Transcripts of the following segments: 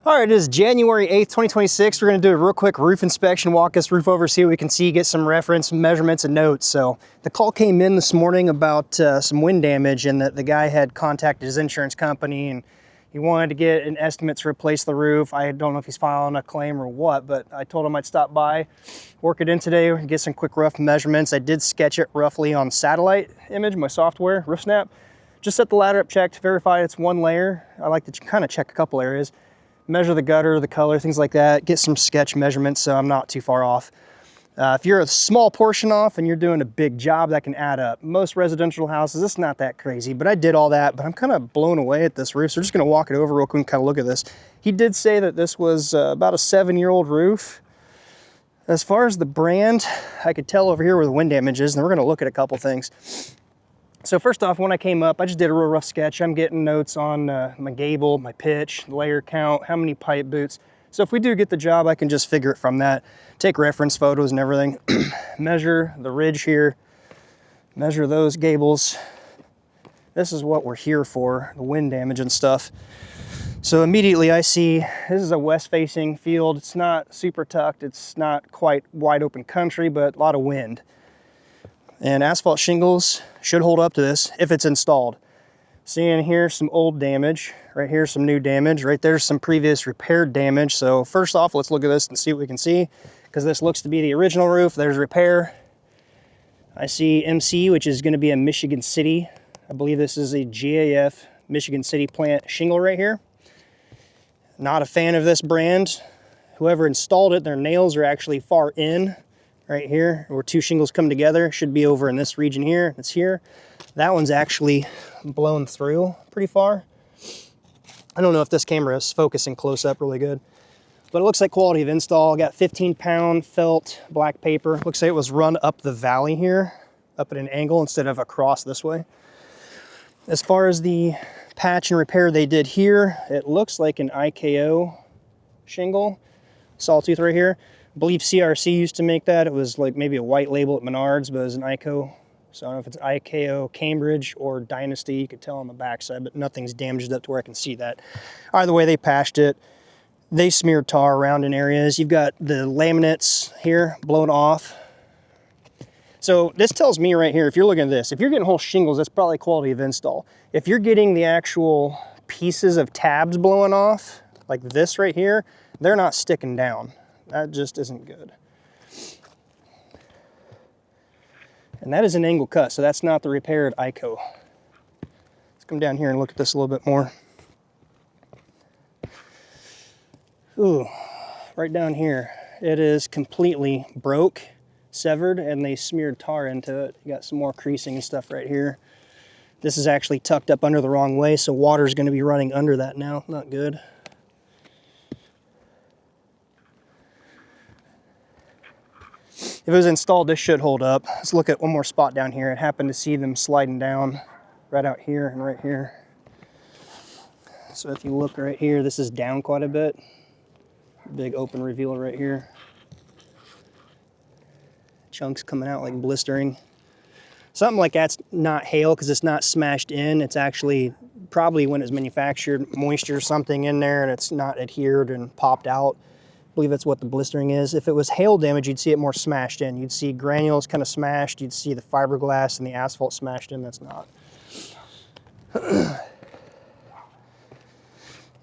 All right, it is January 8th, 2026. We're gonna do a real quick roof inspection, walk this roof over, see what we can see, get some reference measurements and notes. So the call came in this morning about some wind damage, and that the guy had contacted his insurance company and he wanted to get an estimate to replace the roof. I don't know if he's filing a claim or what, but I told him I'd stop by, work it in today, get some quick rough measurements. I did sketch it roughly on satellite image, my software, Roof Snap. Just set the ladder up, checked, verify it's one layer. I like to kind of check a couple areas. Measure the gutter, the color, things like that, get some sketch measurements so I'm not too far off. If you're a small portion off and you're doing a big job, that can add up. Most residential houses, it's not that crazy, but I did all that, but I'm kind of blown away at this roof. So we're just gonna walk it over real quick and kind of look at this. He did say that this was about a 7-year-old roof. As far as the brand, I could tell over here where the wind damage is, and we're gonna look at a couple things. So first off, when I came up, I just did a real rough sketch. I'm getting notes on my gable, my pitch, layer count, how many pipe boots. So if we do get the job, I can just figure it from that. Take reference photos and everything. Measure the ridge here. Measure those gables. This is what we're here for, the wind damage and stuff. So immediately I see, this is a west-facing field. It's not super tucked. It's not quite wide open country, but a lot of wind. And asphalt shingles should hold up to this if it's installed. Seeing here some old damage, right here some new damage, right there's some previous repaired damage. So first off, let's look at this and see what we can see, because this looks to be the original roof. There's repair. I see MC, which is going to be a Michigan City. I believe this is a GAF Michigan City plant shingle right here. Not a fan of this brand. Whoever installed it, their nails are actually far in. Right here, where two shingles come together, should be over in this region here. It's here. That one's actually blown through pretty far. I don't know if this camera is focusing close up really good, but it looks like quality of install. Got 15-pound felt black paper. Looks like it was run up the valley here, up at an angle instead of across this way. As far as the patch and repair they did here, it looks like an IKO shingle, sawtooth right here. I believe CRC used to make that. It was like maybe a white label at Menards, but it was an IKO. So I don't know if it's IKO Cambridge or Dynasty. You could tell on the backside, but nothing's damaged up to where I can see that. Either way, they patched it. They smeared tar around in areas. You've got the laminates here blown off. So this tells me right here, if you're looking at this, if you're getting whole shingles, that's probably quality of install. If you're getting the actual pieces of tabs blowing off, like this right here, they're not sticking down. That just isn't good. And that is an angle cut, so that's not the repaired IKO. Let's come down here and look at this a little bit more. Ooh, right down here, it is completely broke, severed, and they smeared tar into it. You got some more creasing and stuff right here. This is actually tucked up under the wrong way, so water's gonna be running under that now. Not good. If it was installed, this should hold up. Let's look at one more spot down here. I happened to see them sliding down right out here and right here. So if you look right here, this is down quite a bit. Big open reveal right here. Chunks coming out like blistering. Something like that's not hail because it's not smashed in. It's actually probably when it's manufactured, moisture or something in there and it's not adhered and popped out. I believe that's what the blistering is. If it was hail damage, you'd see it more smashed in. You'd see granules kind of smashed. You'd see the fiberglass and the asphalt smashed in. That's not.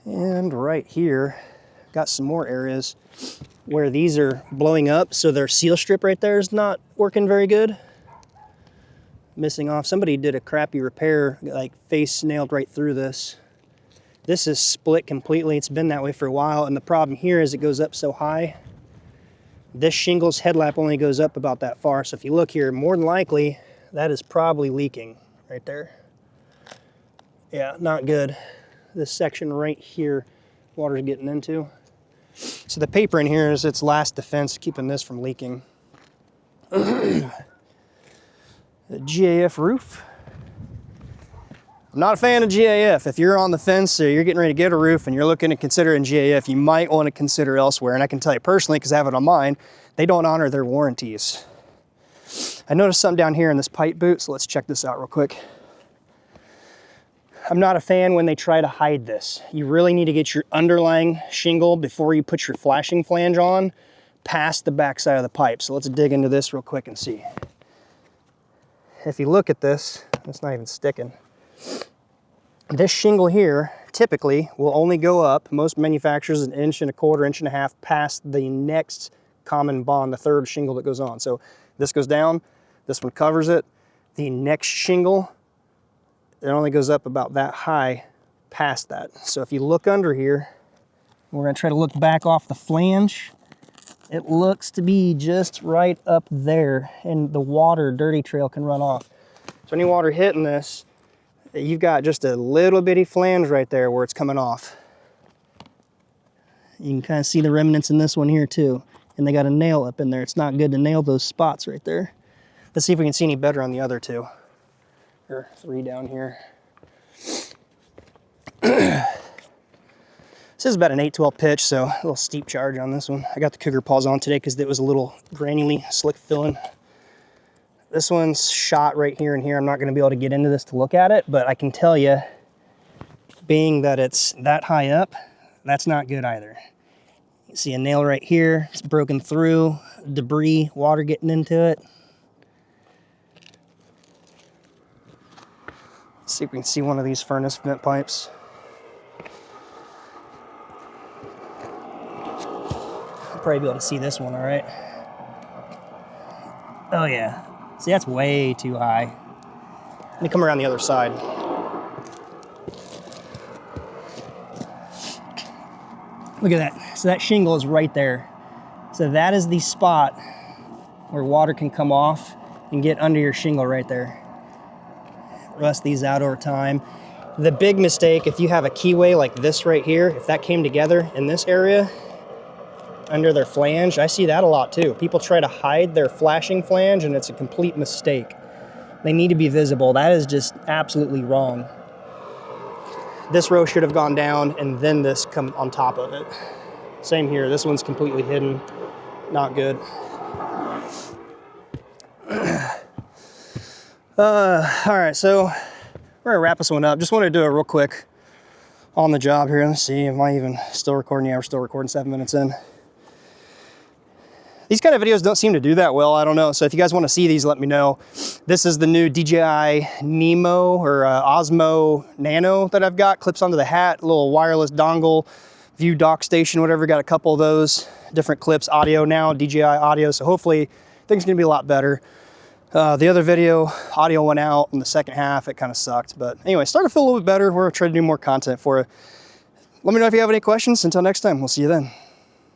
And right here, got some more areas where these are blowing up. So their seal strip right there is not working very good. Missing off. Somebody did a crappy repair, like face nailed right through this. This is split completely. It's been that way for a while, and the problem here is it goes up so high. This shingle's headlap only goes up about that far, so if you look here, more than likely, that is probably leaking right there. Yeah, not good. This section right here, water's getting into. So the paper in here is its last defense, keeping this from leaking. The GAF roof. I'm not a fan of GAF. If you're on the fence or you're getting ready to get a roof and you're looking to consider in GAF, you might want to consider elsewhere. And I can tell you personally, because I have it on mine, they don't honor their warranties. I noticed something down here in this pipe boot, so let's check this out real quick. I'm not a fan when they try to hide this. You really need to get your underlying shingle before you put your flashing flange on past the back side of the pipe. So let's dig into this real quick and see. If you look at this, it's not even sticking. This shingle here typically will only go up, most manufacturers, 1.25 inches, 1.5 inches past the next common bond, the third shingle that goes on. So this goes down, this one covers it. The next shingle, it only goes up about that high past that. So if you look under here, we're gonna try to look back off the flange. It looks to be just right up there, and the water, dirty trail can run off. So any water hitting this, you've got just a little bitty flange right there where it's coming off. You can kind of see the remnants in this one here too. And they got a nail up in there. It's not good to nail those spots right there. Let's see if we can see any better on the other two. Or 3 down here. This is about an 8/12 pitch, so a little steep charge on this one. I got the Cougar paws on today because it was a little granularly slick filling. This one's shot right here and here. I'm not going to be able to get into this to look at it, but I can tell you, being that it's that high up, that's not good either. You see a nail right here. It's broken through, debris, water getting into it. Let's see if we can see one of these furnace vent pipes. I'll probably be able to see this one, all right? Oh yeah. See, that's way too high. Let me come around the other side. Look at that. So that shingle is right there. So that is the spot where water can come off and get under your shingle right there. Rust these out over time. The big mistake, if you have a keyway like this right here, if that came together in this area, under their flange, I see that a lot too. People try to hide their flashing flange and it's a complete mistake. They need to be visible. That is just absolutely wrong. This row should have gone down and then this come on top of it. Same here, this one's completely hidden. Not good. All right, so we're gonna wrap this one up. Just wanted to do it real quick on the job here. Let's see, am I even still recording? Yeah, we're still recording, 7 minutes in. These kind of videos don't seem to do that well, I don't know. So if you guys wanna see these, let me know. This is the new DJI Nemo or Osmo Nano that I've got. Clips onto the hat, a little wireless dongle, view dock station, whatever. Got a couple of those different clips, audio now, DJI audio. So hopefully things are gonna be a lot better. The other video, audio went out in the second half. It kind of sucked. But anyway, starting to feel a little bit better. We're trying to do more content for you. Let me know if you have any questions. Until next time, we'll see you then.